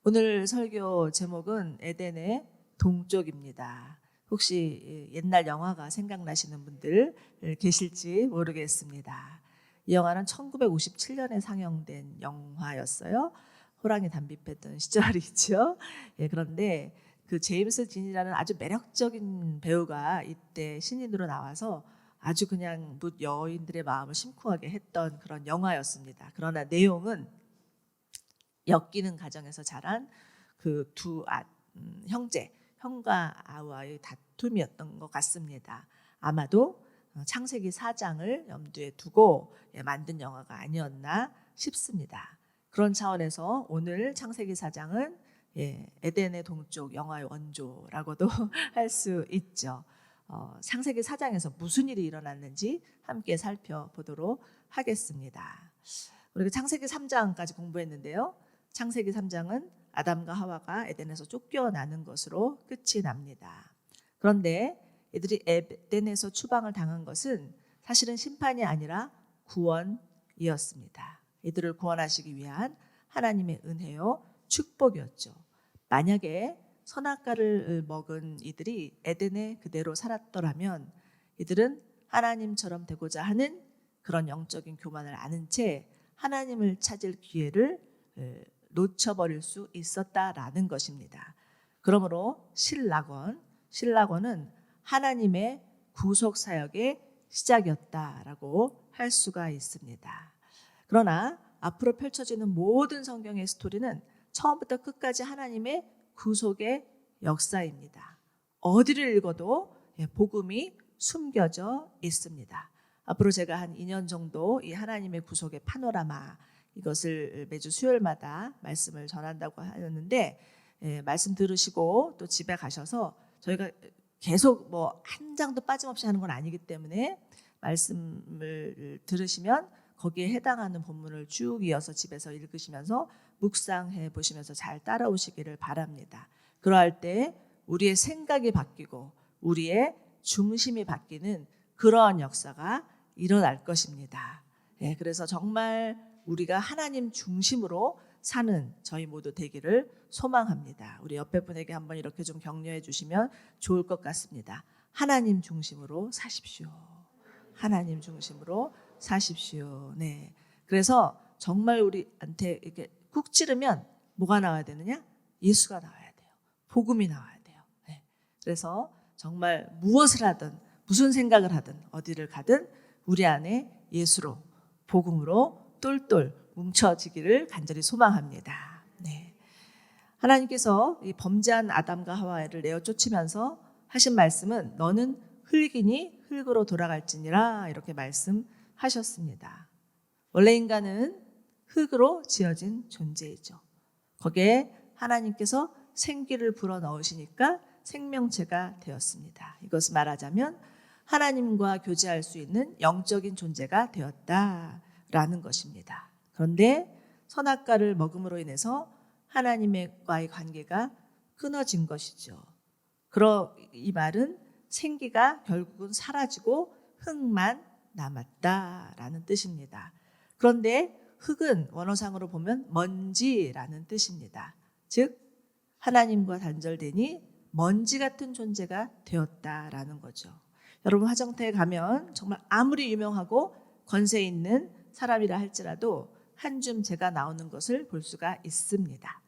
오늘 설교 제목은 에덴의 동쪽입니다. 혹시 옛날 영화가 생각나시는 분들 계실지 모르겠습니다. 이 영화는 1957년에 상영된 영화였어요. 호랑이 담비패던 시절이죠. 그런데 그 제임스 딘이라는 아주 매력적인 배우가 이때 신인으로 나와서 아주 그냥 여인들의 마음을 심쿵하게 했던 그런 영화였습니다. 그러나 내용은 엮이는 가정에서 자란 그 두 형제, 형과 아와의 다툼이었던 것 같습니다. 아마도 창세기 4장을 염두에 두고 만든 영화가 아니었나 싶습니다. 그런 차원에서 오늘 창세기 4장은 에덴의 동쪽 영화의 원조라고도 할 수 있죠. 창세기 4장에서 무슨 일이 일어났는지 함께 살펴보도록 하겠습니다. 우리가 창세기 3장까지 공부했는데요. 창세기 3장은 아담과 하와가 에덴에서 쫓겨나는 것으로 끝이 납니다. 그런데 이들이 에덴에서 추방을 당한 것은 사실은 심판이 아니라 구원이었습니다. 이들을 구원하시기 위한 하나님의 은혜요 축복이었죠. 만약에 선악과를 먹은 이들이 에덴에 그대로 살았더라면 이들은 하나님처럼 되고자 하는 그런 영적인 교만을 아는 채 하나님을 찾을 기회를 놓쳐버릴 수 있었다라는 것입니다. 그러므로 신락원은 하나님의 구속 사역의 시작이었다라고 할 수가 있습니다. 그러나 앞으로 펼쳐지는 모든 성경의 스토리는 처음부터 끝까지 하나님의 구속의 역사입니다. 어디를 읽어도 복음이 숨겨져 있습니다. 앞으로 제가 한 2년 정도 이 하나님의 구속의 파노라마 이것을 매주 수요일마다 말씀을 전한다고 하였는데 말씀 들으시고 또 집에 가셔서 저희가 계속 한 장도 빠짐없이 하는 건 아니기 때문에 말씀을 들으시면 거기에 해당하는 본문을 쭉 이어서 집에서 읽으시면서 묵상해 보시면서 잘 따라오시기를 바랍니다. 그러할 때 우리의 생각이 바뀌고 우리의 중심이 바뀌는 그러한 역사가 일어날 것입니다. 그래서 정말 우리가 하나님 중심으로 사는 저희 모두 되기를 소망합니다. 우리 옆에 분에게 한번 이렇게 좀 격려해 주시면 좋을 것 같습니다. 하나님 중심으로 사십시오. 하나님 중심으로 사십시오. 네. 그래서 정말 우리한테 이렇게 꾹 찌르면 뭐가 나와야 되느냐? 예수가 나와야 돼요. 복음이 나와야 돼요. 네. 그래서 정말 무엇을 하든 무슨 생각을 하든 어디를 가든 우리 안에 예수로 복음으로 똘똘 뭉쳐지기를 간절히 소망합니다. 네. 하나님께서 이 범죄한 아담과 하와를 내어 쫓으면서 하신 말씀은 너는 흙이니 흙으로 돌아갈지니라 이렇게 말씀하셨습니다. 원래 인간은 흙으로 지어진 존재이죠. 거기에 하나님께서 생기를 불어넣으시니까 생명체가 되었습니다. 이것을 말하자면 하나님과 교제할 수 있는 영적인 존재가 되었다라는 것입니다. 그런데 선악과를 먹음으로 인해서 하나님과의 관계가 끊어진 것이죠. 이 말은 생기가 결국은 사라지고 흙만 남았다라는 뜻입니다. 그런데 흙은 원어상으로 보면 먼지라는 뜻입니다. 즉 하나님과 단절되니 먼지 같은 존재가 되었다라는 거죠. 여러분 화정터에 가면 정말 아무리 유명하고 권세 있는 사람이라 할지라도 한 줌 재가 나오는 것을 볼 수가 있습니다.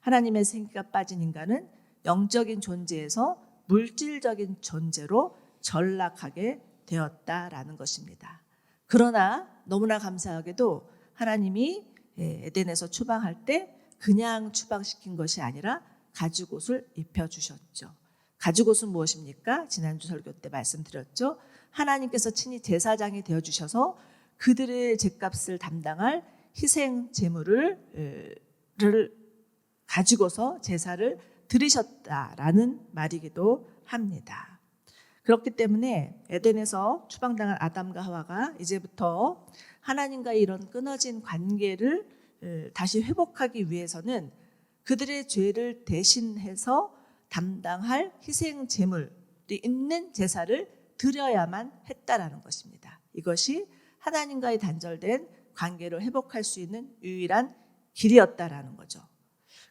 하나님의 생기가 빠진 인간은 영적인 존재에서 물질적인 존재로 전락하게 되었다라는 것입니다. 그러나 너무나 감사하게도 하나님이 에덴에서 추방할 때 그냥 추방시킨 것이 아니라 가죽옷을 입혀주셨죠. 가죽옷은 무엇입니까? 지난주 설교 때 말씀드렸죠. 하나님께서 친히 제사장이 되어주셔서 그들의 죗값을 담당할 희생 제물을 가지고서 제사를 드리셨다라는 말이기도 합니다. 그렇기 때문에 에덴에서 추방당한 아담과 하와가 이제부터 하나님과의 이런 끊어진 관계를 다시 회복하기 위해서는 그들의 죄를 대신해서 담당할 희생 제물이 있는 제사를 드려야만 했다라는 것입니다. 이것이 하나님과의 단절된 관계를 회복할 수 있는 유일한 길이었다라는 거죠.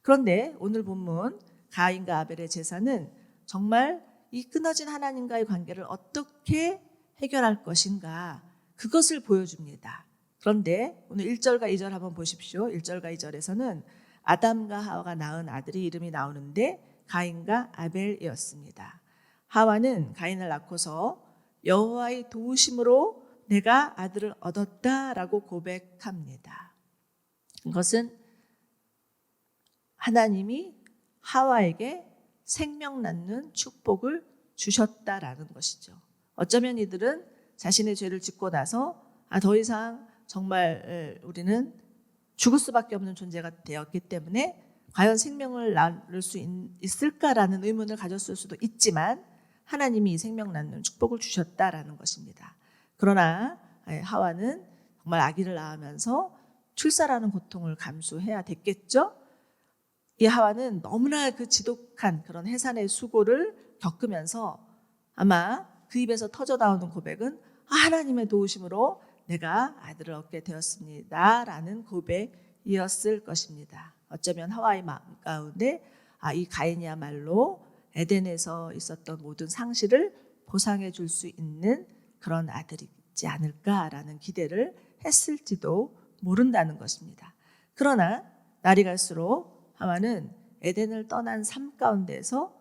그런데 오늘 본문 가인과 아벨의 제사는 정말 이 끊어진 하나님과의 관계를 어떻게 해결할 것인가, 그것을 보여줍니다. 그런데 오늘 1절과 2절 한번 보십시오. 1절과 2절에서는 아담과 하와가 낳은 아들이 이름이 나오는데 가인과 아벨이었습니다. 하와는 가인을 낳고서 여호와의 도우심으로 내가 아들을 얻었다라고 고백합니다. 이것은 하나님이 하와에게 생명 낳는 축복을 주셨다라는 것이죠. 어쩌면 이들은 자신의 죄를 짓고 나서 더 이상 정말 우리는 죽을 수밖에 없는 존재가 되었기 때문에 과연 생명을 낳을 수 있을까라는 의문을 가졌을 수도 있지만 하나님이 이 생명 낳는 축복을 주셨다라는 것입니다. 그러나 하와는 정말 아기를 낳으면서 출산하는 고통을 감수해야 됐겠죠. 이 하와는 너무나 그 지독한 그런 해산의 수고를 겪으면서 아마 그 입에서 터져 나오는 고백은 하나님의 도우심으로 내가 아들을 얻게 되었습니다 라는 고백이었을 것입니다. 어쩌면 하와의 마음 가운데 이 가인이야말로 에덴에서 있었던 모든 상실을 보상해 줄 수 있는 그런 아들이지 않을까라는 기대를 했을지도 모른다는 것입니다. 그러나 날이 갈수록 하와는 에덴을 떠난 삶 가운데서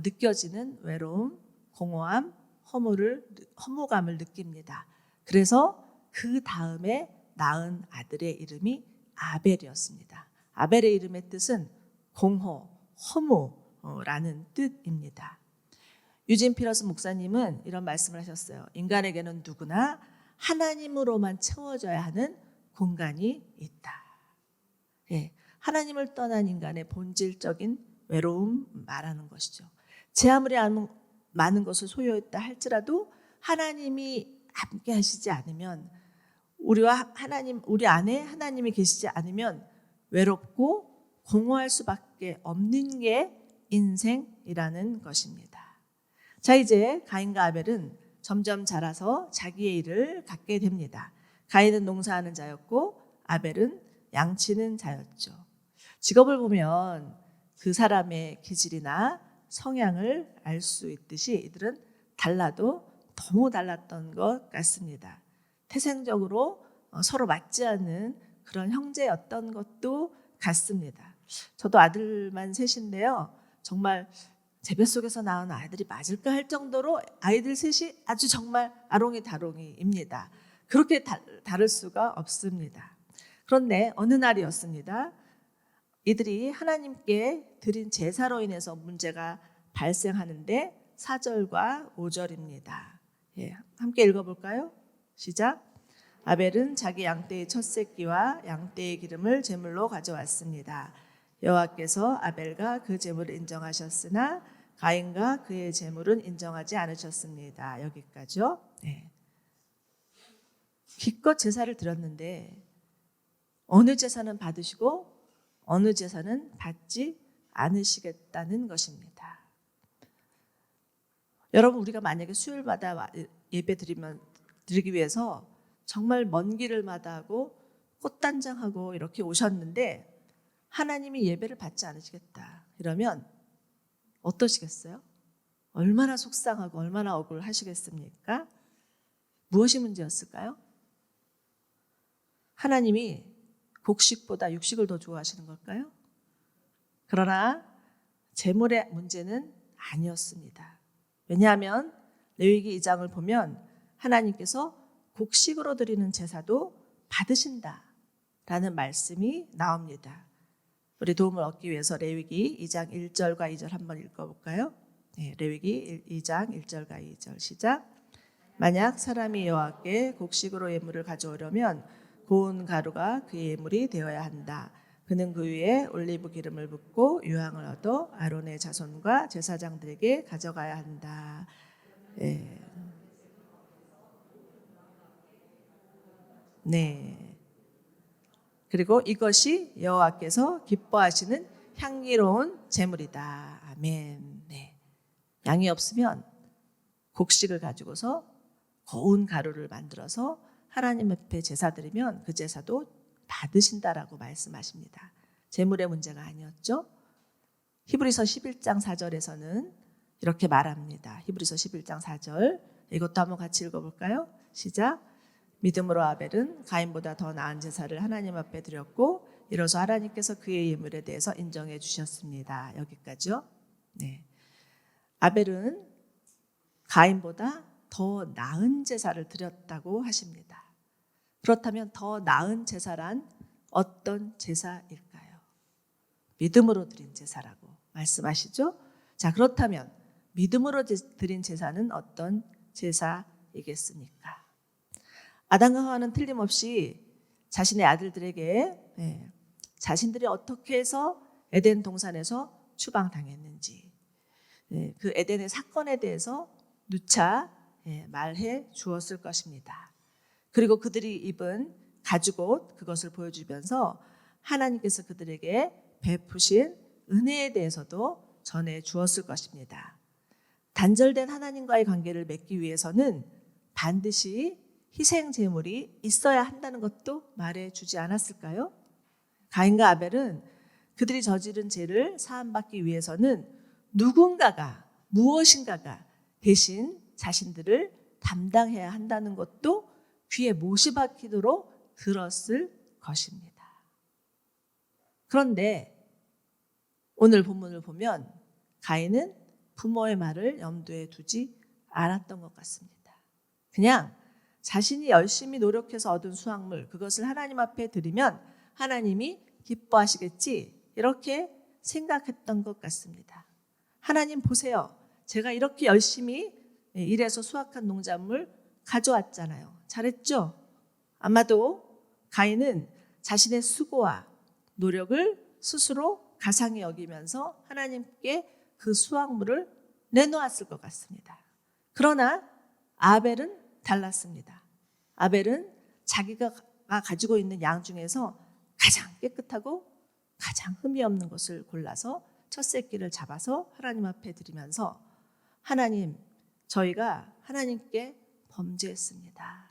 느껴지는 외로움, 공허함, 허무감을 느낍니다. 그래서 그 다음에 낳은 아들의 이름이 아벨이었습니다. 아벨의 이름의 뜻은 공허, 허무라는 뜻입니다. 유진 피러스 목사님은 이런 말씀을 하셨어요. 인간에게는 누구나 하나님으로만 채워져야 하는 공간이 있다. 예, 하나님을 떠난 인간의 본질적인 외로움 말하는 것이죠. 제 아무리 많은 것을 소유했다 할지라도 하나님이 함께 하시지 않으면, 우리 안에 하나님이 계시지 않으면 외롭고 공허할 수밖에 없는 게 인생이라는 것입니다. 자, 이제 가인과 아벨은 점점 자라서 자기의 일을 갖게 됩니다. 가인은 농사하는 자였고 아벨은 양치는 자였죠. 직업을 보면 그 사람의 기질이나 성향을 알 수 있듯이 이들은 달라도 너무 달랐던 것 같습니다. 태생적으로 서로 맞지 않는 그런 형제였던 것도 같습니다. 저도 아들만 셋인데요. 정말 제 뱃속에서 낳은 아들이 맞을까 할 정도로 아이들 셋이 아주 정말 아롱이다롱이입니다. 그렇게 다를 수가 없습니다. 그런데 어느 날이었습니다. 이들이 하나님께 드린 제사로 인해서 문제가 발생하는데 4절과 5절입니다. 예, 함께 읽어볼까요? 시작. 아벨은 자기 양떼의 첫 새끼와 양떼의 기름을 제물로 가져왔습니다. 여호와께서 아벨과 그 제물을 인정하셨으나 가인과 그의 제물은 인정하지 않으셨습니다. 여기까지요. 네. 기껏 제사를 드렸는데 어느 제사는 받으시고 어느 제사는 받지 않으시겠다는 것입니다. 여러분, 우리가 만약에 수요일마다 예배 드리기 위해서 정말 먼 길을 마다하고 꽃단장하고 이렇게 오셨는데 하나님이 예배를 받지 않으시겠다 이러면 어떠시겠어요? 얼마나 속상하고 얼마나 억울하시겠습니까? 무엇이 문제였을까요? 하나님이 곡식보다 육식을 더 좋아하시는 걸까요? 그러나 제물의 문제는 아니었습니다. 왜냐하면 레위기 2장을 보면 하나님께서 곡식으로 드리는 제사도 받으신다라는 말씀이 나옵니다. 우리 도움을 얻기 위해서 레위기 2장 1절과 2절 한번 읽어볼까요? 네, 레위기 2장 1절과 2절 시작. 만약 사람이 여호와께 곡식으로 예물을 가져오려면 고운 가루가 그의 예물이 되어야 한다. 그는 그 위에 올리브 기름을 붓고 유향을 얻어 아론의 자손과 제사장들에게 가져가야 한다. 네. 그리고 이것이 여호와께서 기뻐하시는 향기로운 제물이다. 아멘. 네. 양이 없으면 곡식을 가지고서 고운 가루를 만들어서 하나님 앞에 제사 드리면 그 제사도 받으신다라고 말씀하십니다. 재물의 문제가 아니었죠. 히브리서 11장 4절에서는 이렇게 말합니다. 히브리서 11장 4절. 이것도 한번 같이 읽어볼까요? 시작. 믿음으로 아벨은 가인보다 더 나은 제사를 하나님 앞에 드렸고 이로써 하나님께서 그의 예물에 대해서 인정해 주셨습니다. 여기까지요. 네. 아벨은 가인보다 더 나은 제사를 드렸다고 하십니다. 그렇다면 더 나은 제사란 어떤 제사일까요? 믿음으로 드린 제사라고 말씀하시죠? 자, 그렇다면 믿음으로 드린 제사는 어떤 제사이겠습니까? 아담과 하와는 틀림없이 자신의 아들들에게 자신들이 어떻게 해서 에덴 동산에서 추방당했는지 그 에덴의 사건에 대해서 누차 말해 주었을 것입니다. 그리고 그들이 입은 가죽옷 그것을 보여주면서 하나님께서 그들에게 베푸신 은혜에 대해서도 전해 주었을 것입니다. 단절된 하나님과의 관계를 맺기 위해서는 반드시 희생 제물이 있어야 한다는 것도 말해 주지 않았을까요? 가인과 아벨은 그들이 저지른 죄를 사함받기 위해서는 누군가가 무엇인가가 대신 자신들을 담당해야 한다는 것도 귀에 못이 박히도록 들었을 것입니다. 그런데 오늘 본문을 보면 가인은 부모의 말을 염두에 두지 않았던 것 같습니다. 그냥 자신이 열심히 노력해서 얻은 수확물 그것을 하나님 앞에 드리면 하나님이 기뻐하시겠지 이렇게 생각했던 것 같습니다. 하나님 보세요. 제가 이렇게 열심히 일해서 수확한 농작물 가져왔잖아요. 잘했죠? 아마도 가인은 자신의 수고와 노력을 스스로 가상히 여기면서 하나님께 그 수확물을 내놓았을 것 같습니다. 그러나 아벨은 달랐습니다. 아벨은 자기가 가지고 있는 양 중에서 가장 깨끗하고 가장 흠이 없는 것을 골라서 첫 새끼를 잡아서 하나님 앞에 드리면서 하나님, 저희가 하나님께 범죄했습니다.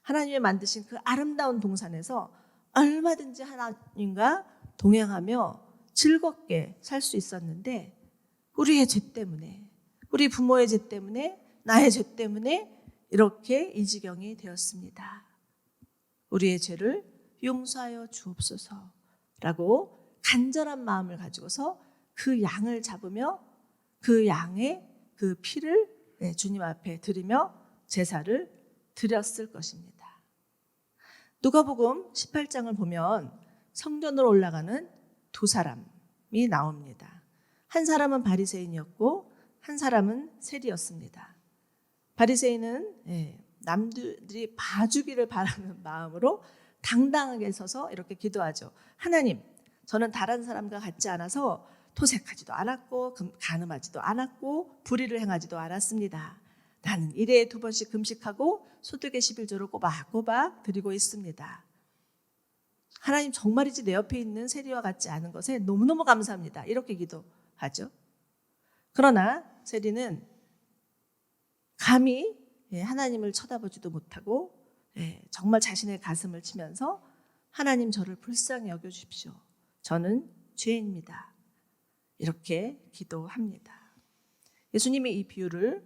하나님이 만드신 그 아름다운 동산에서 얼마든지 하나님과 동행하며 즐겁게 살 수 있었는데 우리의 죄 때문에, 우리 부모의 죄 때문에, 나의 죄 때문에 이렇게 이 지경이 되었습니다. 우리의 죄를 용서하여 주옵소서라고 간절한 마음을 가지고서 그 양을 잡으며 그 양의 그 피를 주님 앞에 드리며 제사를 드렸을 것입니다. 누가복음 18장을 보면 성전으로 올라가는 두 사람이 나옵니다. 한 사람은 바리새인이었고 한 사람은 세리였습니다. 바리새인은 남들이 봐주기를 바라는 마음으로 당당하게 서서 이렇게 기도하죠. 하나님, 저는 다른 사람과 같지 않아서 토색하지도 않았고 간음하지도 않았고 불의를 행하지도 않았습니다. 나는 1회에 2번씩 금식하고 소득의 11조를 꼬박꼬박 드리고 있습니다. 하나님 정말이지 내 옆에 있는 세리와 같지 않은 것에 너무너무 감사합니다. 이렇게 기도하죠. 그러나 세리는 감히 하나님을 쳐다보지도 못하고 정말 자신의 가슴을 치면서 하나님 저를 불쌍히 여겨주십시오. 저는 죄인입니다. 이렇게 기도합니다. 예수님이 이 비유를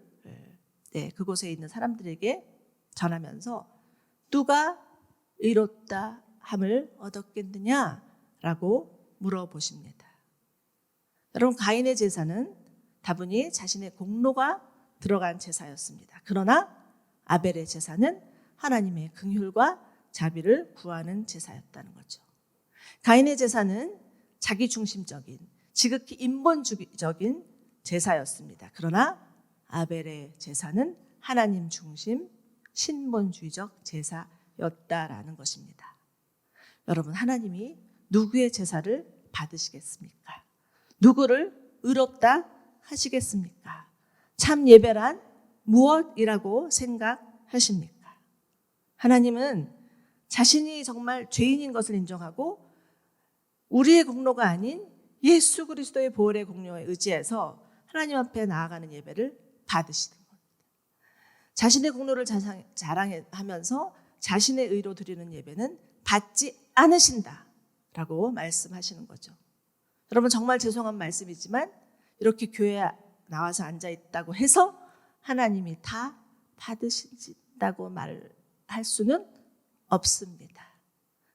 그곳에 있는 사람들에게 전하면서 누가 의롭다 함을 얻었겠느냐라고 물어보십니다. 여러분, 가인의 제사는 다분히 자신의 공로가 들어간 제사였습니다. 그러나 아벨의 제사는 하나님의 긍휼과 자비를 구하는 제사였다는 거죠. 가인의 제사는 자기중심적인, 지극히 인본주의적인 제사였습니다. 그러나 아벨의 제사는 하나님 중심, 신본주의적 제사였다라는 것입니다. 여러분, 하나님이 누구의 제사를 받으시겠습니까? 누구를 의롭다 하시겠습니까? 참 예배란 무엇이라고 생각하십니까? 하나님은 자신이 정말 죄인인 것을 인정하고 우리의 공로가 아닌 예수 그리스도의 보혈의 공로에 의지해서 하나님 앞에 나아가는 예배를 받으시는 겁니다. 자신의 공로를 자랑하면서 자신의 의로 드리는 예배는 받지 않으신다 라고 말씀하시는 거죠. 여러분 정말 죄송한 말씀이지만 이렇게 교회에 나와서 앉아있다고 해서 하나님이 다 받으신다고 말할 수는 없습니다.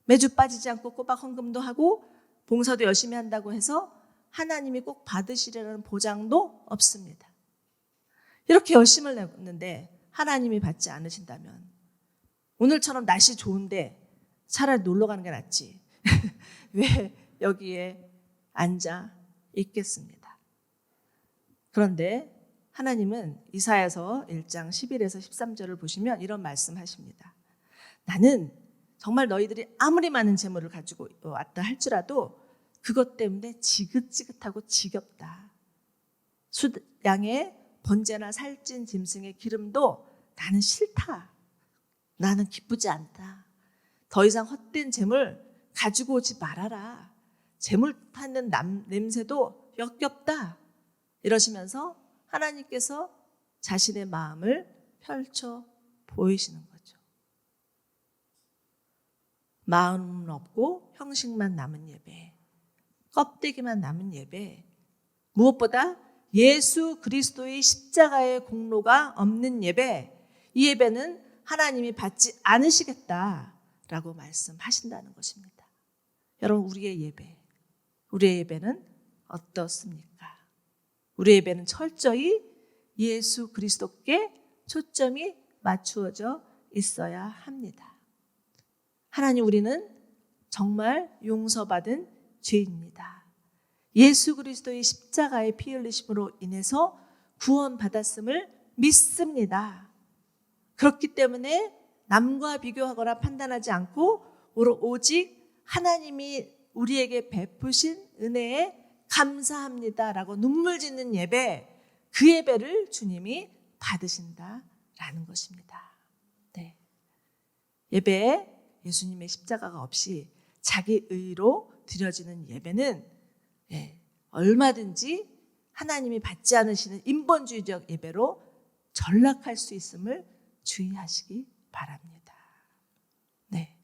매주 빠지지 않고 꼬박 헌금도 하고 봉사도 열심히 한다고 해서 하나님이 꼭 받으시려는 보장도 없습니다. 이렇게 열심을 냈는데 하나님이 받지 않으신다면 오늘처럼 날씨 좋은데 차라리 놀러 가는 게 낫지. 왜 여기에 앉아 있겠습니다. 그런데 하나님은 이사야서 1장 11에서 13절을 보시면 이런 말씀하십니다. 나는 정말 너희들이 아무리 많은 재물을 가지고 왔다 할지라도 그것 때문에 지긋지긋하고 지겹다. 양의 번제나 살찐 짐승의 기름도 나는 싫다. 나는 기쁘지 않다. 더 이상 헛된 재물 가지고 오지 말아라. 재물 타는 냄새도 역겹다. 이러시면서 하나님께서 자신의 마음을 펼쳐 보이시는 거죠. 마음은 없고 형식만 남은 예배, 껍데기만 남은 예배, 무엇보다 예수 그리스도의 십자가의 공로가 없는 예배, 이 예배는 하나님이 받지 않으시겠다라고 말씀하신다는 것입니다. 여러분 우리의 예배는 어떻습니까? 우리의 예배는 철저히 예수 그리스도께 초점이 맞추어져 있어야 합니다. 하나님 우리는 정말 용서받은 죄입니다. 예수 그리스도의 십자가의 피 흘리심으로 인해서 구원받았음을 믿습니다. 그렇기 때문에 남과 비교하거나 판단하지 않고 오직 하나님이 우리에게 베푸신 은혜에 감사합니다라고 눈물 짓는 예배, 그 예배를 주님이 받으신다라는 것입니다. 네. 예배에 예수님의 십자가가 없이 자기 의로 드려지는 예배는 얼마든지 하나님이 받지 않으시는 인본주의적 예배로 전락할 수 있음을 주의하시기 바랍니다. 네.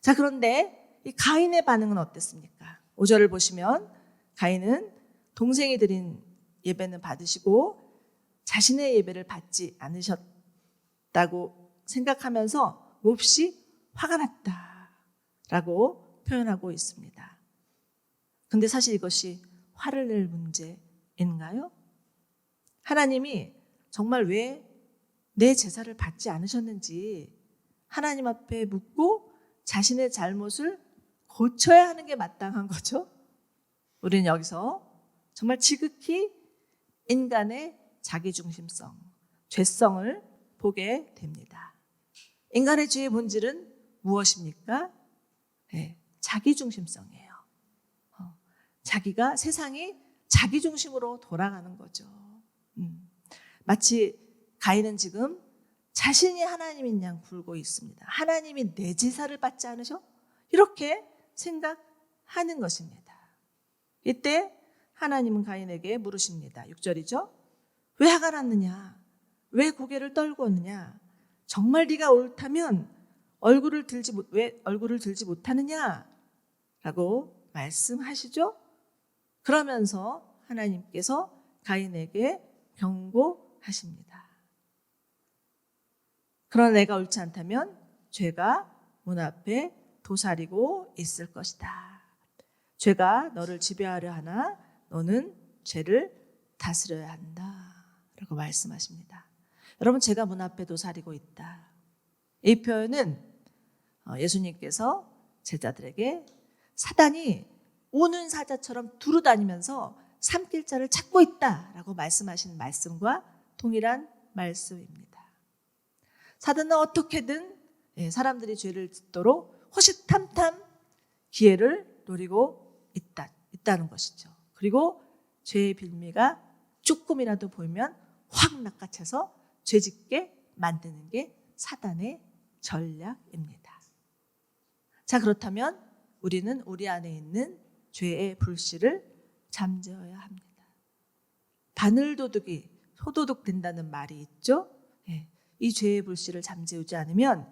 자, 그런데 이 가인의 반응은 어땠습니까? 5절을 보시면 가인은 동생이 드린 예배는 받으시고 자신의 예배를 받지 않으셨다고 생각하면서 몹시 화가 났다라고 표현하고 있습니다. 근데 사실 이것이 화를 낼 문제인가요? 하나님이 정말 왜 내 제사를 받지 않으셨는지 하나님 앞에 묻고 자신의 잘못을 고쳐야 하는 게 마땅한 거죠. 우리는 여기서 정말 지극히 인간의 자기중심성, 죄성을 보게 됩니다. 인간의 죄의 본질은 무엇입니까? 자기중심성이에요. 자기가 세상이 자기중심으로 돌아가는 거죠. 마치 가인은 지금 자신이 하나님인 양 굴고 있습니다. 하나님이 내 제사를 받지 않으셔? 이렇게 생각하는 것입니다. 이때 하나님은 가인에게 물으십니다. 6절이죠. 왜 화가 났느냐? 왜 고개를 떨구었느냐? 정말 네가 옳다면 왜 얼굴을 들지 못하느냐? 라고 말씀하시죠. 그러면서 하나님께서 가인에게 경고하십니다. 그러나 내가 옳지 않다면 죄가 문 앞에 도사리고 있을 것이다. 죄가 너를 지배하려 하나 너는 죄를 다스려야 한다. 라고 말씀하십니다. 여러분, 죄가 문 앞에 도사리고 있다. 이 표현은 예수님께서 제자들에게 사단이 오는 사자처럼 두루다니면서 삼킬자를 찾고 있다라고 말씀하신 말씀과 동일한 말씀입니다. 사단은 어떻게든 사람들이 죄를 짓도록 호시탐탐 기회를 노리고 있다는 것이죠. 그리고 죄의 빌미가 조금이라도 보이면 확 낚아채서 죄짓게 만드는 게 사단의 전략입니다. 자, 그렇다면 우리는 우리 안에 있는 죄의 불씨를 잠재워야 합니다. 바늘도둑이 소도둑 된다는 말이 있죠. 이 죄의 불씨를 잠재우지 않으면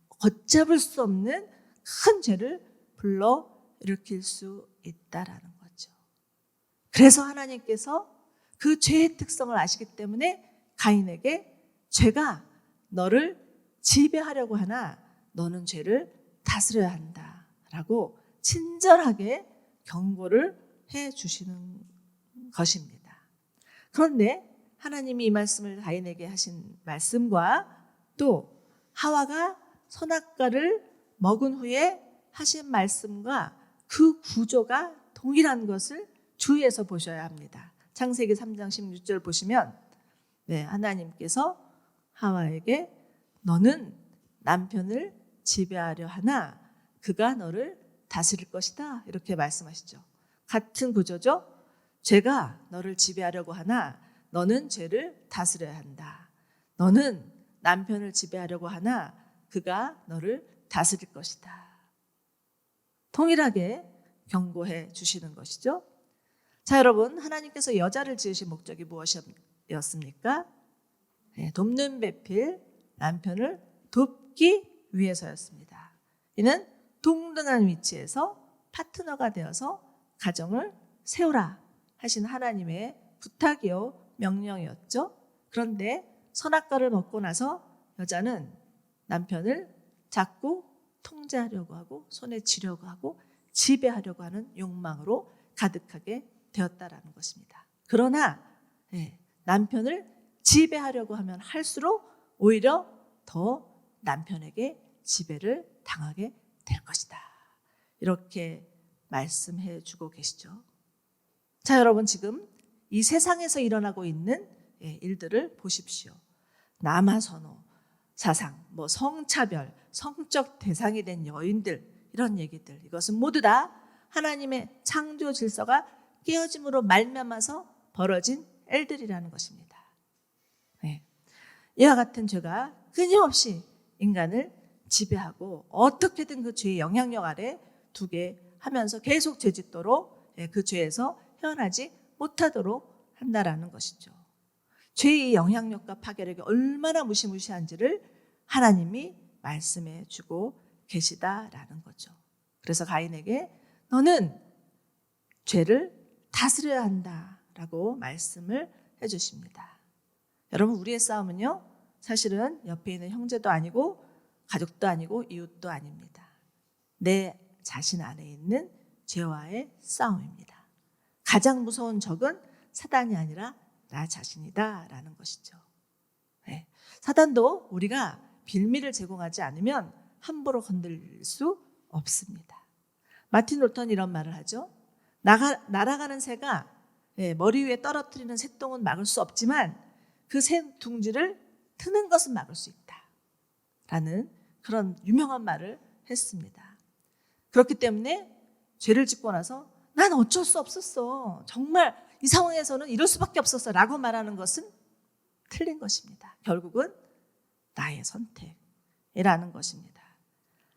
걷잡을 수 없는 큰 죄를 불러 일으킬 수 있다라는 거죠. 그래서 하나님께서 그 죄의 특성을 아시기 때문에 가인에게 죄가 너를 지배하려고 하나 너는 죄를 다스려야 한다라고 친절하게 경고를 해 주시는 것입니다. 그런데 하나님이 이 말씀을 가인에게 하신 말씀과 또 하와가 선악과를 먹은 후에 하신 말씀과 그 구조가 동일한 것을 주의해서 보셔야 합니다. 창세기 3장 16절 보시면 하나님께서 하와에게 너는 남편을 지배하려 하나 그가 너를 다스릴 것이다 이렇게 말씀하시죠. 같은 구조죠. 죄가 너를 지배하려고 하나 너는 죄를 다스려야 한다. 너는 남편을 지배하려고 하나 그가 너를 다스릴 것이다. 동일하게 경고해 주시는 것이죠. 자, 여러분, 하나님께서 여자를 지으신 목적이 무엇이었습니까? 돕는 배필, 남편을 돕기 위해서였습니다. 이는 동등한 위치에서 파트너가 되어서 가정을 세우라 하신 하나님의 부탁이요 명령이었죠. 그런데 선악과를 먹고 나서 여자는 남편을 자꾸 통제하려고 하고 손에 쥐려고 하고 지배하려고 하는 욕망으로 가득하게 되었다라는 것입니다. 그러나 남편을 지배하려고 하면 할수록 오히려 더 남편에게 지배를 당하게 될 것이다. 이렇게 말씀해 주고 계시죠. 자, 여러분 지금 이 세상에서 일어나고 있는 일들을 보십시오. 남아선호, 사상, 성차별, 성적 대상이 된 여인들 이런 얘기들 이것은 모두 다 하나님의 창조 질서가 깨어짐으로 말미암아서 벌어진 일들이라는 것입니다. 이와 같은 죄가 끊임없이 인간을 지배하고 어떻게든 그 죄의 영향력 아래 두게 하면서 계속 죄짓도록 그 죄에서 헤어나지 못하도록 한다라는 것이죠. 죄의 영향력과 파괴력이 얼마나 무시무시한지를 하나님이 말씀해 주고 계시다라는 거죠. 그래서 가인에게 너는 죄를 다스려야 한다라고 말씀을 해 주십니다. 여러분 우리의 싸움은요 사실은 옆에 있는 형제도 아니고 가족도 아니고 이웃도 아닙니다. 내 자신 안에 있는 죄와의 싸움입니다. 가장 무서운 적은 사단이 아니라 나 자신이다라는 것이죠. 사단도 우리가 빌미를 제공하지 않으면 함부로 건들 수 없습니다. 마틴 롤턴이 이런 말을 하죠. 날아가는 새가 머리 위에 떨어뜨리는 새똥은 막을 수 없지만 그 새 둥지를 트는 것은 막을 수 있다. 라는 그런 유명한 말을 했습니다. 그렇기 때문에 죄를 짓고 나서 난 어쩔 수 없었어. 정말 이 상황에서는 이럴 수밖에 없었어. 라고 말하는 것은 틀린 것입니다. 결국은 나의 선택이라는 것입니다.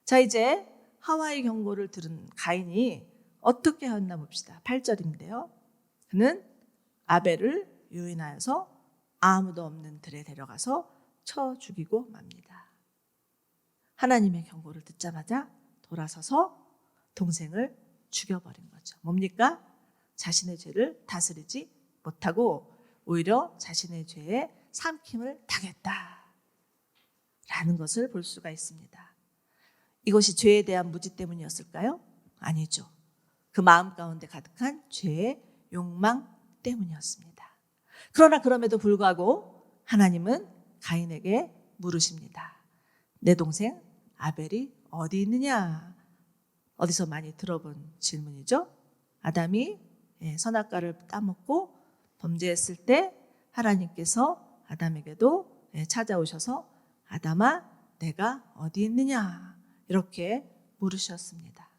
자, 이제 하와의 경고를 들은 가인이 어떻게 하였나 봅시다. 8절인데요. 그는 아벨을 유인하여서 아무도 없는 들에 데려가서 쳐 죽이고 맙니다. 하나님의 경고를 듣자마자 돌아서서 동생을 죽여버린 거죠. 뭡니까? 자신의 죄를 다스리지 못하고 오히려 자신의 죄에 삼킴을 당했다라는 것을 볼 수가 있습니다. 이것이 죄에 대한 무지 때문이었을까요? 아니죠. 그 마음 가운데 가득한 죄의 욕망 때문이었습니다. 그러나 그럼에도 불구하고 하나님은 가인에게 물으십니다. 내 동생 아벨이 어디 있느냐? 어디서 많이 들어본 질문이죠. 아담이 선악과를 따먹고 범죄했을 때 하나님께서 아담에게도 찾아오셔서 아담아 내가 어디 있느냐 이렇게 물으셨습니다.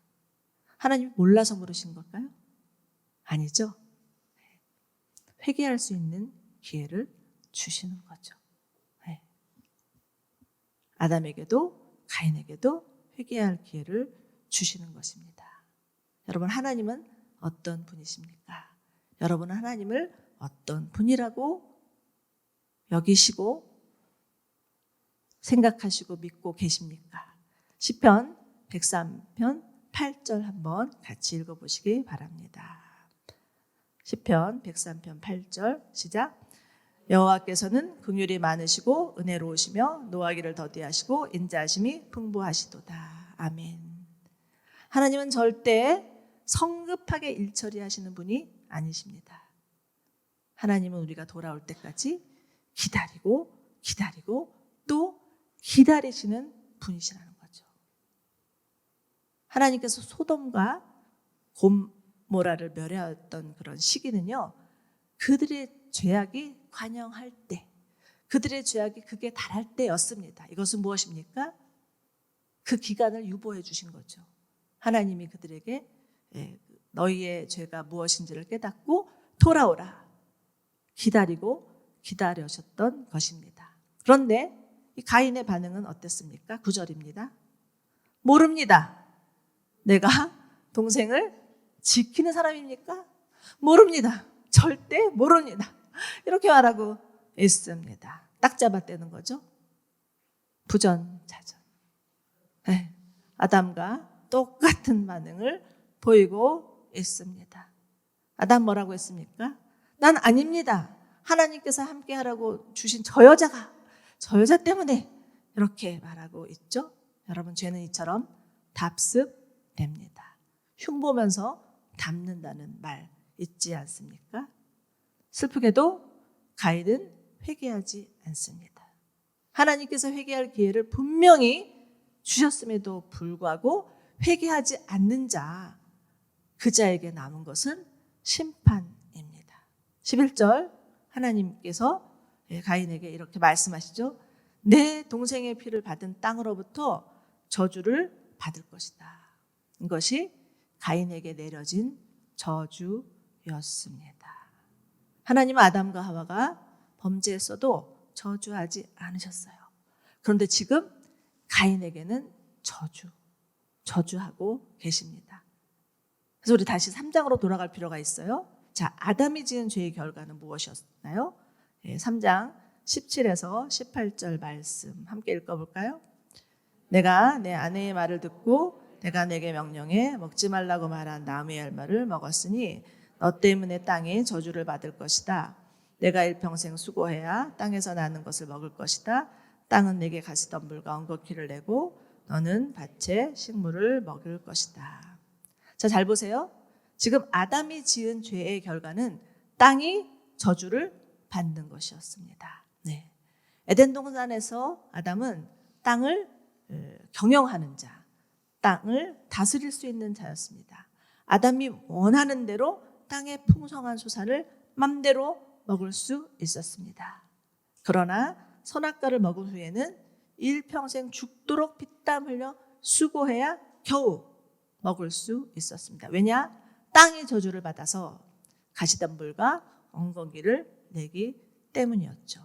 하나님 몰라서 물으신 걸까요? 아니죠. 회개할 수 있는 기회를 주시는 거죠. 아담에게도 가인에게도 회개할 기회를 주시는 것입니다. 여러분 하나님은 어떤 분이십니까? 여러분은 하나님을 어떤 분이라고 여기시고 생각하시고 믿고 계십니까? 시편 103편 8절 한번 같이 읽어보시기 바랍니다. 시편 103편 8절 시작. 여호와께서는 긍휼이 많으시고 은혜로우시며 노하기를 더디하시고 인자하심이 풍부하시도다. 아멘. 하나님은 절대 성급하게 일 처리하시는 분이 아니십니다. 하나님은 우리가 돌아올 때까지 기다리고 또 기다리시는 분이시라는 거죠. 하나님께서 소돔과 고모라를 멸하였던 그런 시기는요, 그들의 죄악이 관영할 때, 그들의 죄악이 극에 달할 때였습니다. 이것은 무엇입니까? 그 기간을 유보해 주신 거죠. 하나님이 그들에게 너희의 죄가 무엇인지를 깨닫고 돌아오라 기다리셨던 것입니다. 그런데 이 가인의 반응은 어땠습니까? 9절입니다. 모릅니다. 내가 동생을 지키는 사람입니까? 모릅니다. 절대 모릅니다. 이렇게 말하고 있습니다. 딱 잡아떼는 거죠. 부전자전. 아담과 똑같은 반응을 보이고 있습니다. 아담 뭐라고 했습니까? 난 아닙니다. 하나님께서 함께 하라고 주신 저 여자 때문에 이렇게 말하고 있죠. 여러분, 죄는 이처럼 답습됩니다. 흉보면서 담는다는 말 있지 않습니까? 슬프게도 가인은 회개하지 않습니다. 하나님께서 회개할 기회를 분명히 주셨음에도 불구하고 회개하지 않는 자, 그 자에게 남은 것은 심판입니다. 11절 하나님께서 가인에게 이렇게 말씀하시죠. 내 동생의 피를 받은 땅으로부터 저주를 받을 것이다. 이것이 가인에게 내려진 저주였습니다. 하나님은 아담과 하와가 범죄했어도 저주하지 않으셨어요. 그런데 지금 가인에게는 저주하고 계십니다. 그래서 우리 다시 3장으로 돌아갈 필요가 있어요. 자, 아담이 지은 죄의 결과는 무엇이었나요? 3장 17에서 18절 말씀 함께 읽어볼까요? 내가 내 아내의 말을 듣고 내가 내게 명령해 먹지 말라고 말한 나무의 알마를 먹었으니 너 때문에 땅이 저주를 받을 것이다. 내가 일평생 수고해야 땅에서 나는 것을 먹을 것이다. 땅은 내게 가시덤불과 엉겅퀴를 내고 너는 밭의 식물을 먹을 것이다. 자, 잘 보세요. 지금 아담이 지은 죄의 결과는 땅이 저주를 받는 것이었습니다. 네. 에덴 동산에서 아담은 땅을 경영하는 자, 땅을 다스릴 수 있는 자였습니다. 아담이 원하는 대로 땅의 풍성한 소산을 맘대로 먹을 수 있었습니다. 그러나 선악과를 먹은 후에는 일평생 죽도록 피땀 흘려 수고해야 겨우 먹을 수 있었습니다. 왜냐? 땅의 저주를 받아서 가시덤불과 엉겅퀴를 내기 때문이었죠.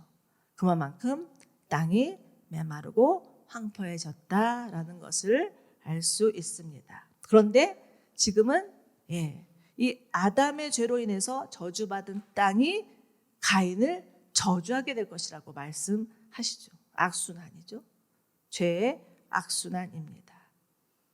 그만큼 땅이 메마르고 황폐해졌다라는 것을 알 수 있습니다. 그런데 지금은 이 아담의 죄로 인해서 저주받은 땅이 가인을 저주하게 될 것이라고 말씀하시죠. 악순환이죠. 죄의 악순환입니다.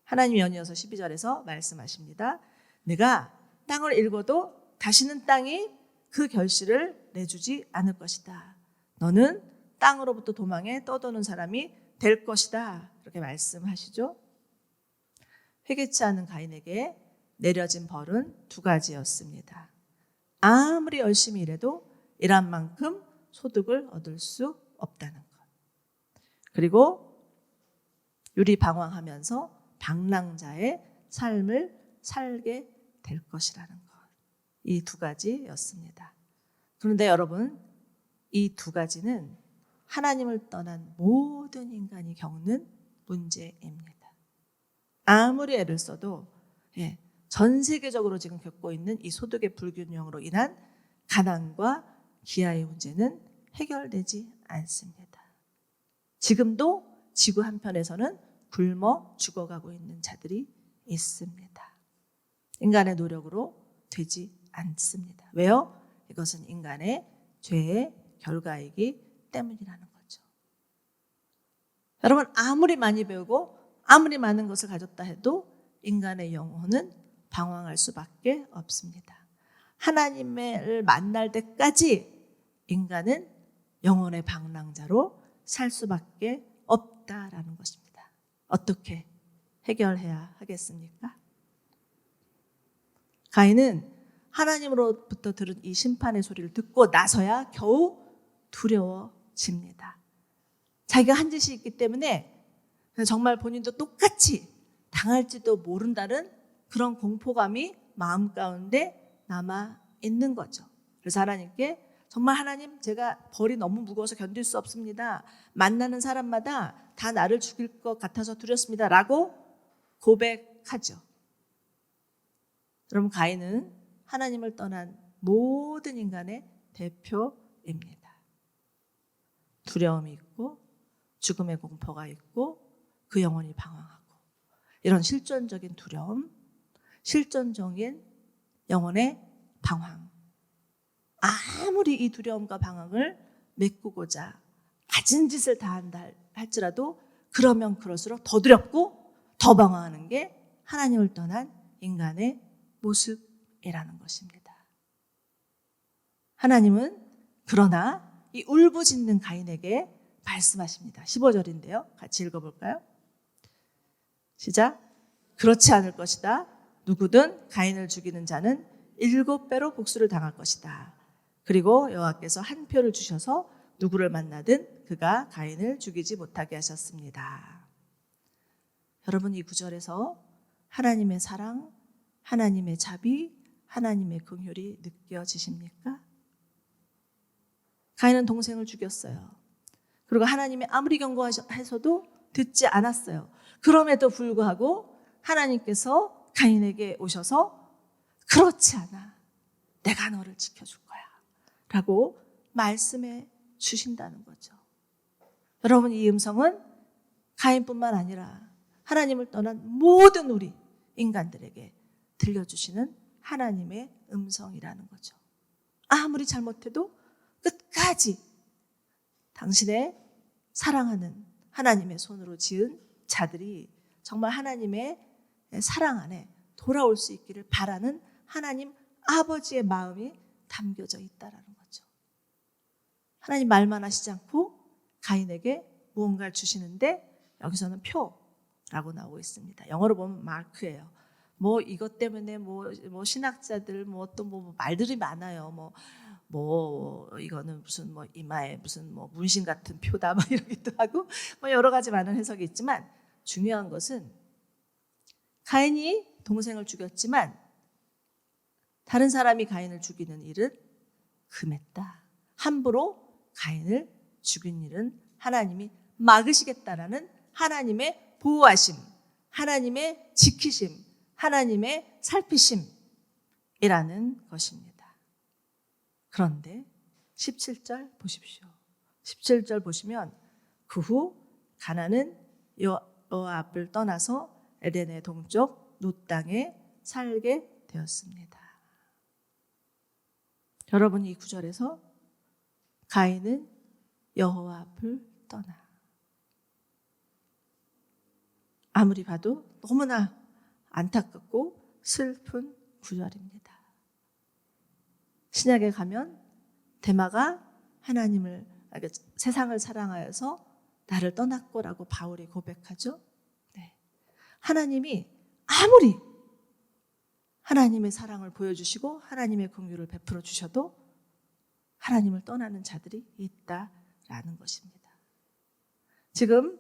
하나님이 연이어서 12절에서 말씀하십니다. 내가 땅을 읽어도 다시는 땅이 그 결실을 내주지 않을 것이다. 너는 땅으로부터 도망해 떠도는 사람이 될 것이다. 이렇게 말씀하시죠. 회개치 않은 가인에게 내려진 벌은 두 가지였습니다. 아무리 열심히 일해도 일한 만큼 소득을 얻을 수 없다는 것. 그리고 유리방황하면서 방랑자의 삶을 살게 될 것이라는 것. 이 두 가지였습니다. 그런데 여러분, 이 두 가지는 하나님을 떠난 모든 인간이 겪는 문제입니다. 아무리 애를 써도 전 세계적으로 지금 겪고 있는 이 소득의 불균형으로 인한 가난과 기아의 문제는 해결되지 않습니다. 지금도 지구 한편에서는 굶어 죽어가고 있는 자들이 있습니다. 인간의 노력으로 되지 않습니다. 왜요? 이것은 인간의 죄의 결과이기 때문이라는 거죠. 여러분, 아무리 많이 배우고 아무리 많은 것을 가졌다 해도 인간의 영혼은 방황할 수밖에 없습니다. 하나님을 만날 때까지 인간은 영혼의 방랑자로 살 수밖에 없다라는 것입니다. 어떻게 해결해야 하겠습니까? 가인은 하나님으로부터 들은 이 심판의 소리를 듣고 나서야 겨우 두려워집니다. 자기가 한 짓이 있기 때문에 정말 본인도 똑같이 당할지도 모른다는 그런 공포감이 마음 가운데 남아 있는 거죠. 그래서 하나님께 정말 하나님, 제가 벌이 너무 무거워서 견딜 수 없습니다. 만나는 사람마다 다 나를 죽일 것 같아서 두렵습니다. 라고 고백하죠. 여러분, 가인은 하나님을 떠난 모든 인간의 대표입니다. 두려움이 있고 죽음의 공포가 있고 그 영혼이 방황하고 이런 실존적인 두려움, 실존적인 영혼의 방황. 아무리 이 두려움과 방황을 메꾸고자 낮은 짓을 다 한다 할지라도 그러면 그럴수록 더 두렵고 더 방황하는 게 하나님을 떠난 인간의 모습이라는 것입니다. 하나님은 그러나 이 울부짖는 가인에게 말씀하십니다. 15절인데요. 같이 읽어볼까요? 시작. 그렇지 않을 것이다. 누구든 가인을 죽이는 자는 7배로 복수를 당할 것이다. 그리고 여호와께서 한 표를 주셔서 누구를 만나든 그가 가인을 죽이지 못하게 하셨습니다. 여러분, 이 구절에서 하나님의 사랑, 하나님의 자비, 하나님의 긍휼이 느껴지십니까? 가인은 동생을 죽였어요. 그리고 하나님이 아무리 경고하셔도 듣지 않았어요. 그럼에도 불구하고 하나님께서 가인에게 오셔서 그렇지 않아. 내가 너를 지켜줄 거야. 라고 말씀해 주신다는 거죠. 여러분, 이 음성은 가인뿐만 아니라 하나님을 떠난 모든 우리 인간들에게 들려주시는 하나님의 음성이라는 거죠. 아무리 잘못해도 끝까지 당신의 사랑하는 하나님의 손으로 지은 자들이 정말 하나님의 사랑 안에 돌아올 수 있기를 바라는 하나님 아버지의 마음이 담겨져 있다라는 거죠. 하나님 말만 하시지 않고 가인에게 무언가를 주시는데 여기서는 표라고 나오고 있습니다. 영어로 보면 마크예요. 뭐 이것 때문에 뭐 신학자들 또 말들이 많아요. 이거는 무슨 이마에 무슨 문신 같은 표다 이러기도 하고 여러 가지 많은 해석이 있지만 중요한 것은 가인이 동생을 죽였지만 다른 사람이 가인을 죽이는 일은 금했다. 함부로 가인을 죽인 일은 하나님이 막으시겠다라는 하나님의 보호하심, 하나님의 지키심, 하나님의 살피심이라는 것입니다. 그런데 17절 보십시오. 17절 보시면 그 후 가나안은 여호와 앞을 떠나서 에덴의 동쪽 놋 땅에 살게 되었습니다. 여러분, 이 구절에서 가인은 여호와 앞을 떠나. 아무리 봐도 너무나 안타깝고 슬픈 구절입니다. 신약에 가면 데마가 하나님을 세상을 사랑하여서 나를 떠났고라고 바울이 고백하죠. 네. 하나님이 아무리 하나님의 사랑을 보여주시고 하나님의 긍휼을 베풀어 주셔도 하나님을 떠나는 자들이 있다라는 것입니다. 지금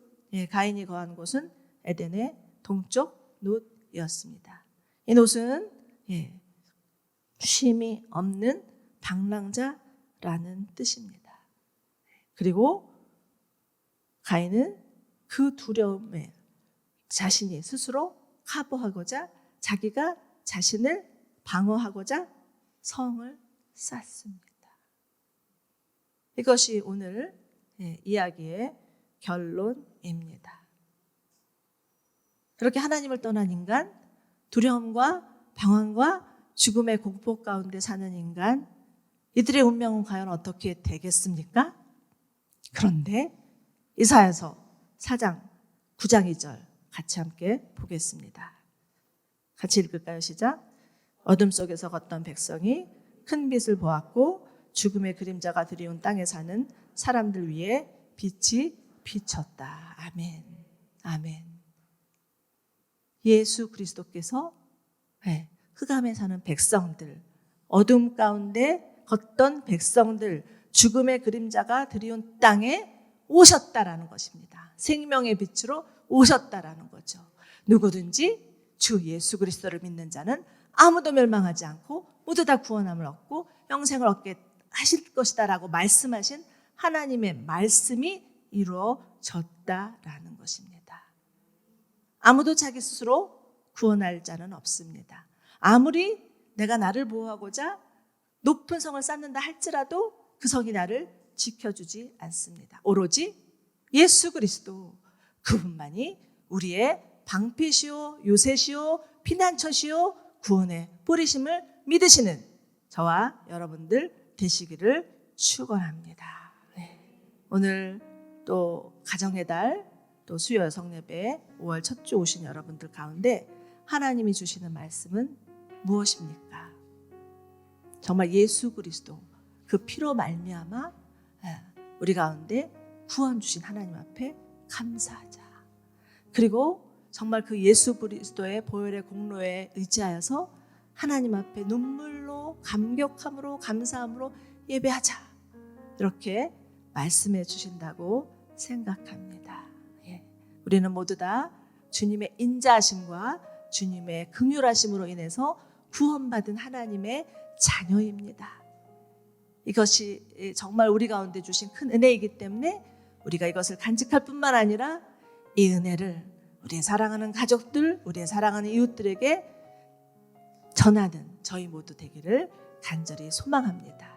가인이 거한 곳은 에덴의 동쪽 놋이었습니다. 이 놋은 쉼이 없는 방랑자라는 뜻입니다. 그리고 가인은 그 두려움에 자신이 스스로 커버하고자 자기가 자신을 방어하고자 성을 쌓습니다. 이것이 오늘 이야기의 결론입니다. 그렇게 하나님을 떠난 인간, 두려움과 방황과 죽음의 공포 가운데 사는 인간, 이들의 운명은 과연 어떻게 되겠습니까? 그런데 이사야서 4장 9장 2절 같이 함께 보겠습니다. 같이 읽을까요? 시작. 어둠 속에서 걷던 백성이 큰 빛을 보았고 죽음의 그림자가 드리운 땅에 사는 사람들 위에 빛이 비쳤다. 아멘. 아멘. 예수 그리스도께서 흑암에 사는 백성들, 어둠 가운데 걷던 백성들, 죽음의 그림자가 드리운 땅에 오셨다라는 것입니다. 생명의 빛으로 오셨다라는 거죠. 누구든지 주 예수 그리스도를 믿는 자는 아무도 멸망하지 않고 모두 다 구원함을 얻고 영생을 얻게 하실 것이다라고 말씀하신 하나님의 말씀이 이루어졌다라는 것입니다. 아무도 자기 스스로 구원할 자는 없습니다. 아무리 내가 나를 보호하고자 높은 성을 쌓는다 할지라도 그 성이 나를 지켜주지 않습니다. 오로지 예수 그리스도 그분만이 우리의 방패시오 요새시오 피난처시오 구원의 뿌리심을 믿으시는 저와 여러분들 되시기를 축원합니다. 오늘 또 가정의 달 또 수요 여성예배 5월 첫 주 오신 여러분들 가운데 하나님이 주시는 말씀은 무엇입니까? 정말 예수 그리스도 그 피로 말미암아 우리 가운데 구원 주신 하나님 앞에 감사하자. 그리고 정말 그 예수 그리스도의 보혈의 공로에 의지하여서 하나님 앞에 눈물로 감격함으로 감사함으로 예배하자. 이렇게 말씀해 주신다고 생각합니다. 우리는 모두 다 주님의 인자하심과 주님의 긍휼하심으로 인해서 구원받은 하나님의 자녀입니다. 이것이 정말 우리 가운데 주신 큰 은혜이기 때문에 우리가 이것을 간직할 뿐만 아니라 이 은혜를 우리의 사랑하는 가족들, 우리의 사랑하는 이웃들에게 전하는 저희 모두 되기를 간절히 소망합니다.